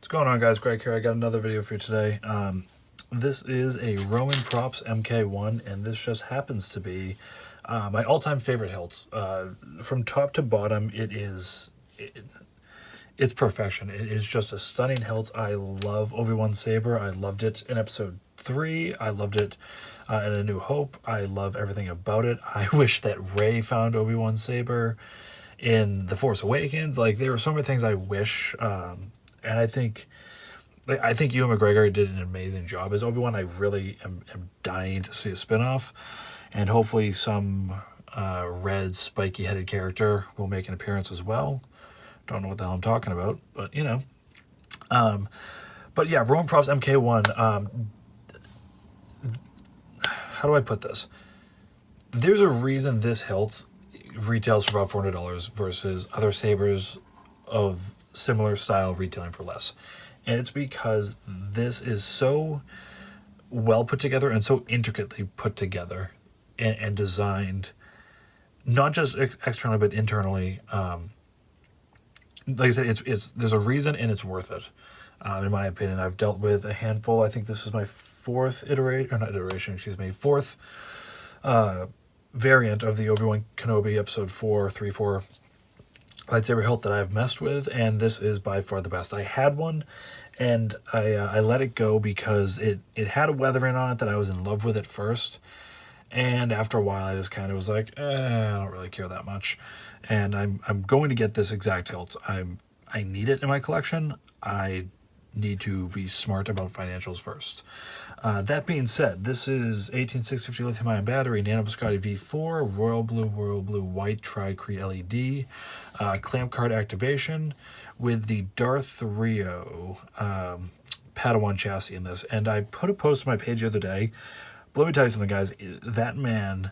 What's going on, guys? Greg here. I got another video for you today. This is a Roman Props MK1, and this just happens to be my all-time favorite hilts. From top to bottom, it's perfection. It is just a stunning hilt. I love Obi-Wan Saber. I loved it in episode 3. I loved it in A New Hope. I love everything about it. I wish that Rey found Obi-Wan Saber in The Force Awakens. Like, there were so many things I wish, and I think Ewan McGregor did an amazing job as Obi-Wan. I really am dying to see a spinoff, and hopefully some red, spiky-headed character will make an appearance as well. Don't know what the hell I'm talking about, but you know. But yeah, Roman Props MK1. How do I put this? There's a reason this hilt retails for about $400 versus other sabers of similar style retailing for less. And it's because this is so well put together and so intricately put together and designed, not just externally but internally. Like I said, it's there's a reason and it's worth it. In my opinion, I've dealt with a handful. I think this is my fourth variant of the Obi-Wan Kenobi episode 4 lightsaber hilt that I've messed with, and this is by far the best. I had one, and I let it go because it had a weathering on it that I was in love with at first, and after a while I just kind of was like, I don't really care that much, and I'm going to get this exact hilt. I need it in my collection. I need to be smart about financials first. That being said, this is 18650 lithium-ion battery, nano biscotti V4, royal blue, white tri-cree LED, clamp card activation with the Darth Rio Padawan chassis in this. And I put a post on my page the other day. But let me tell you something, guys. That man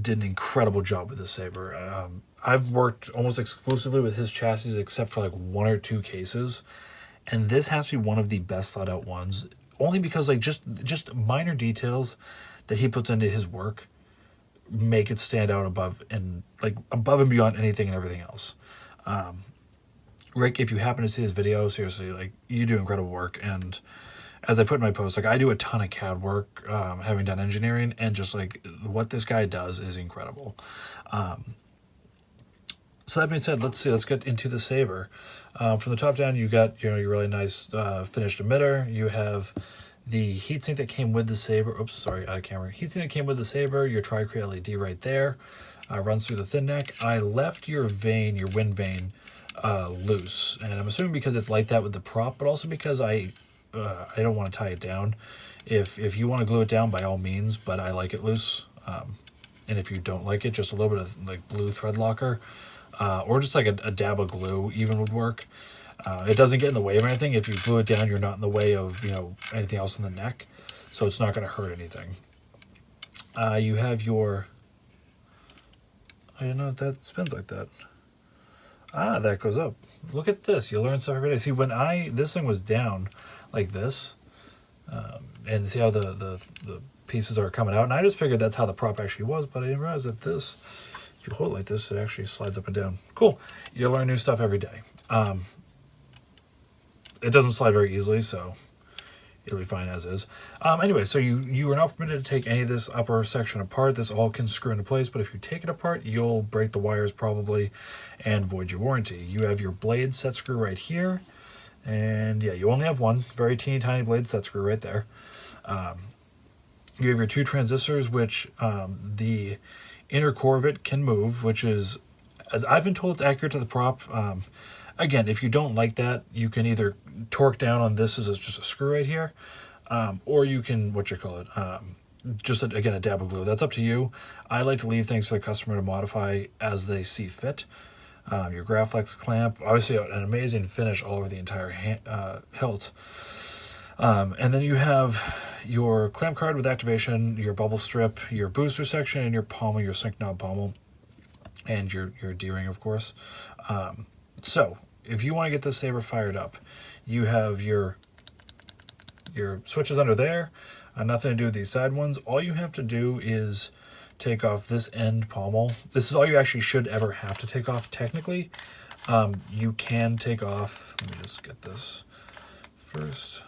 did an incredible job with this saber. I've worked almost exclusively with his chassis except for like 1 or 2 cases. And this has to be one of the best thought out ones, only because like just minor details that he puts into his work make it stand out above and beyond anything and everything else. Rick, if you happen to see his video, seriously, like, you do incredible work. And as I put in my post, like, I do a ton of CAD work, having done engineering, and just like what this guy does is incredible. So that being said, let's get into the saber. From the top down, you got your really nice finished emitter. You have the heatsink that came with the saber. Oops, sorry, out of camera. Heatsink that came with the saber. Your tri-cree LED right there runs through the thin neck. I left your vein, your wind vein, loose, and I'm assuming because it's like that with the prop, but also because I don't want to tie it down. If you want to glue it down, by all means, but I like it loose. And if you don't like it, just a little bit of like blue thread locker. Or just like a dab of glue even would work. It doesn't get in the way of anything. If you glue it down, you're not in the way of, anything else in the neck, so it's not going to hurt anything. You have your, I didn't know that spins like that. That goes up. Look at this. You learn stuff every day. See, when this thing was down like this, and see how the pieces are coming out, and I just figured that's how the prop actually was, but I didn't realize that this, if you hold it like this, it actually slides up and down. Cool. You learn new stuff every day. It doesn't slide very easily, so it'll be fine as is. Anyway, so you are not permitted to take any of this upper section apart. This all can screw into place, but if you take it apart, you'll break the wires probably and void your warranty. You have your blade set screw right here. And yeah, you only have one very teeny tiny blade set screw right there. You have your 2 transistors, which the inner core of it can move, which is, as I've been told, it's accurate to the prop. Again, if you don't like that, you can either torque down on this as just a screw right here, or you can, again, a dab of glue. That's up to you. I like to leave things for the customer to modify as they see fit. Your Graflex clamp, obviously an amazing finish all over the entire hilt. And then you have your clamp card with activation, your bubble strip, your booster section, and your pommel, your sync knob pommel, and your D-ring, of course. So if you want to get this saber fired up, you have your switches under there. Nothing to do with these side ones. All you have to do is take off this end pommel. This is all you actually should ever have to take off technically. You can take off, let me just get this. first.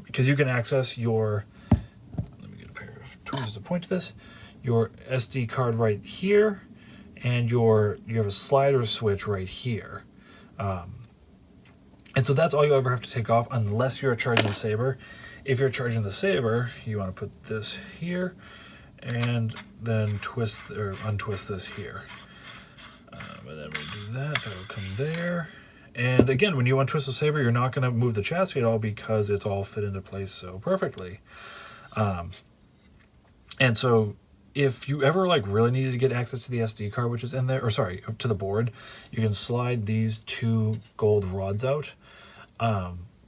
Because you can access your, let me get a pair of tweezers to point to this, your SD card right here, and you have a slider switch right here. And so that's all you ever have to take off unless you're charging the Saber. If you're charging the Saber, you want to put this here and then twist or untwist this here. And then we do that, that'll come there. And again, when you untwist the Saber, you're not going to move the chassis at all because it's all fit into place so perfectly. And so if you ever like really needed to get access to the SD card, which is in there, or sorry, to the board, you can slide these two gold rods out.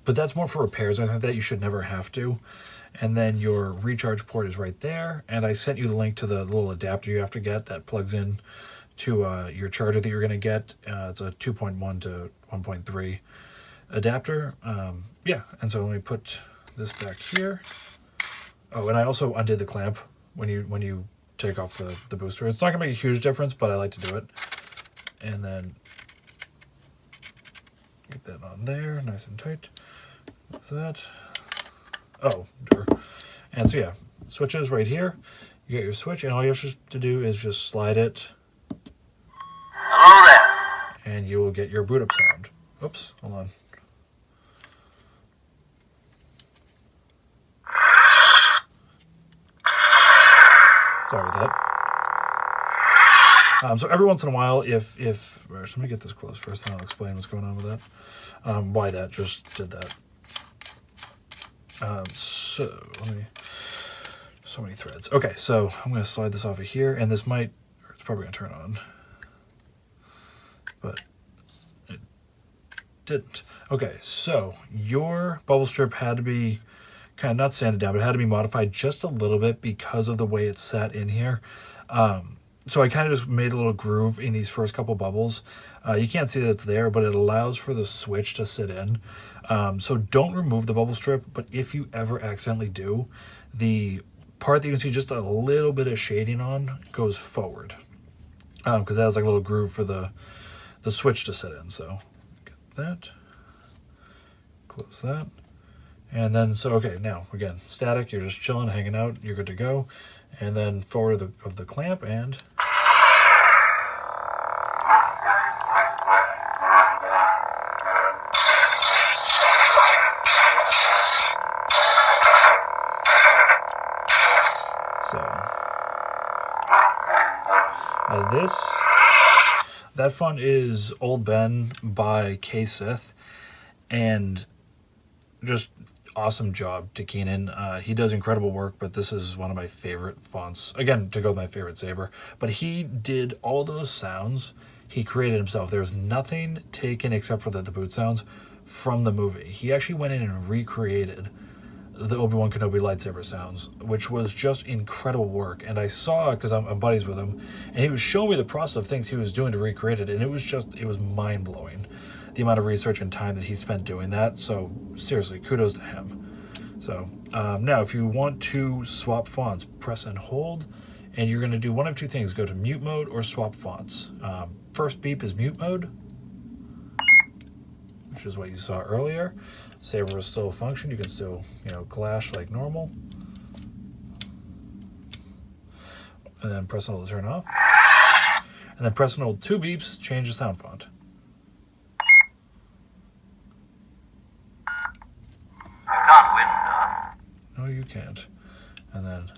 But that's more for repairs. I think that you should never have to. And then your recharge port is right there. And I sent you the link to the little adapter you have to get that plugs in to your charger that you're going to get. It's a 2.1 to 1.3 adapter. Yeah, and so let me put this back here. Oh, and I also undid the clamp when you take off the booster. It's not going to make a huge difference, but I like to do it. And then get that on there, nice and tight. What's that? Oh, sure. And so yeah, switches right here. You get your switch, and all you have to do is just slide it. Hello there. And you will get your boot up sound. Oops, hold on. Sorry about that. So every once in a while, if let me get this close first, and I'll explain what's going on with that. Why that just did that. So many threads. Okay, so I'm going to slide this off of here, and this might, or it's probably going to turn on, but it didn't. Okay, so your bubble strip had to be kind of not sanded down, but it had to be modified just a little bit because of the way it's set in here. So I kind of just made a little groove in these first couple bubbles. You can't see that it's there, but it allows for the switch to sit in. So don't remove the bubble strip, but if you ever accidentally do, the part that you can see just a little bit of shading on goes forward. Because that has like a little groove for the switch to sit in. So get that, close that. And then, so, okay, now, again, static, you're just chilling, hanging out, you're good to go. And then forward of the clamp, and... So... that font is Old Ben by K Sith, and just... awesome job to Keenan. He does incredible work, but this is one of my favorite fonts. Again, to go with my favorite Saber. But he did all those sounds. He created himself. There was nothing taken except for the boot sounds from the movie. He actually went in and recreated the Obi-Wan Kenobi lightsaber sounds, which was just incredible work. And I saw, because I'm buddies with him, and he was showing me the process of things he was doing to recreate it, and it was mind-blowing, the amount of research and time that he spent doing that. So seriously, kudos to him. So now if you want to swap fonts, press and hold, and you're going to do one of two things: go to mute mode or swap fonts. First beep is mute mode, which is what you saw earlier. Saber is still a function. You can still, clash like normal. And then press and hold to turn off. And then press and hold 2 beeps, change the sound font. Can't win, Darth. No, you can't. And then...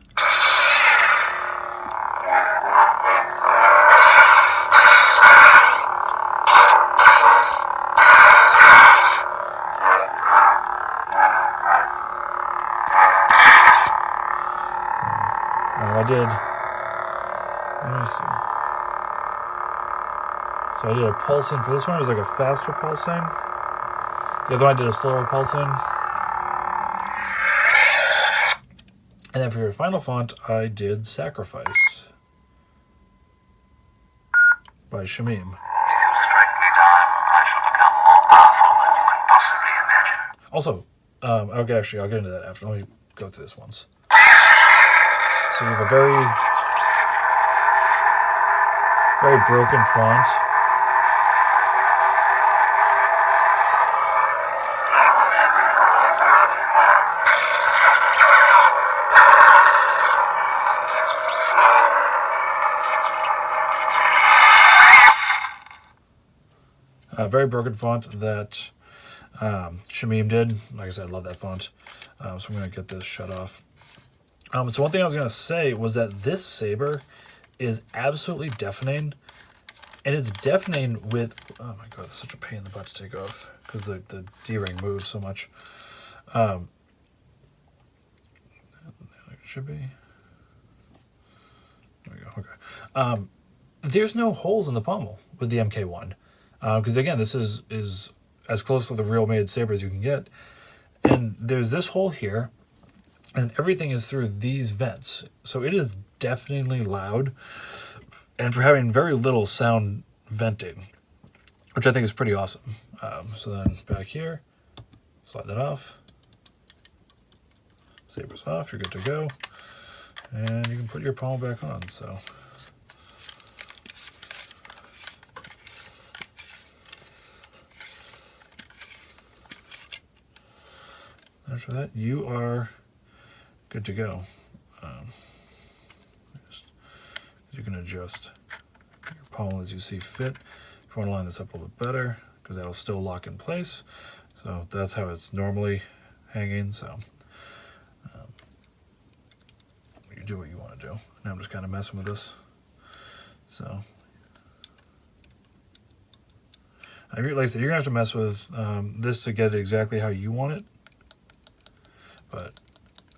I did... Let me see. So I did a pulsing for this one. It was like a faster pulsing. The other one I did a slower pulsing. And then for your final font, I did Sacrifice by Shamim. If you strike me down, I shall become more powerful than you can possibly imagine. Also, okay, I'll get into that after. Let me go through this once. So you have a very broken font. Very broken font that Shamim did. Like I said, I love that font. So I'm going to get this shut off. So one thing I was going to say was that this saber is absolutely deafening. And it's deafening with... Oh my god, that's such a pain in the butt to take off. Because the D-ring moves so much. It should be... There we go, okay. There's no holes in the pommel with the MK1. Because again, this is as close to the real made saber as you can get. And there's this hole here. And everything is through these vents. So it is deafeningly loud. And for having very little sound venting, which I think is pretty awesome. So then back here, slide that off. Saber's off, you're good to go. And you can put your pommel back on, so. After that, you are good to go. You can adjust your pommel as you see fit. If you want to line this up a little bit better, because that'll still lock in place. So that's how it's normally hanging. So you do what you want to do. Now I'm just kind of messing with this. So like I said, you're gonna have to mess with this to get it exactly how you want it. But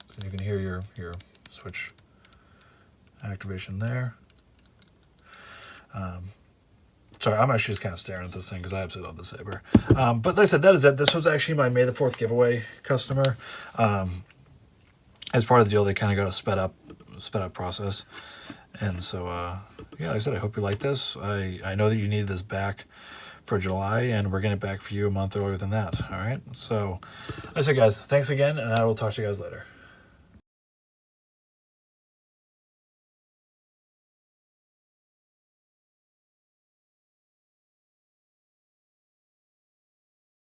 so you can hear your switch activation there. Sorry, I'm actually just kind of staring at this thing because I absolutely love the saber. But like I said, that is it. This was actually my May the 4th giveaway customer. As part of the deal, they kind of got a sped up process. And so, yeah, like I said, I hope you like this. I know that you needed this back for July, and we're getting it back for you a month earlier than that. All right. So, like I said, guys, thanks again, and I will talk to you guys later.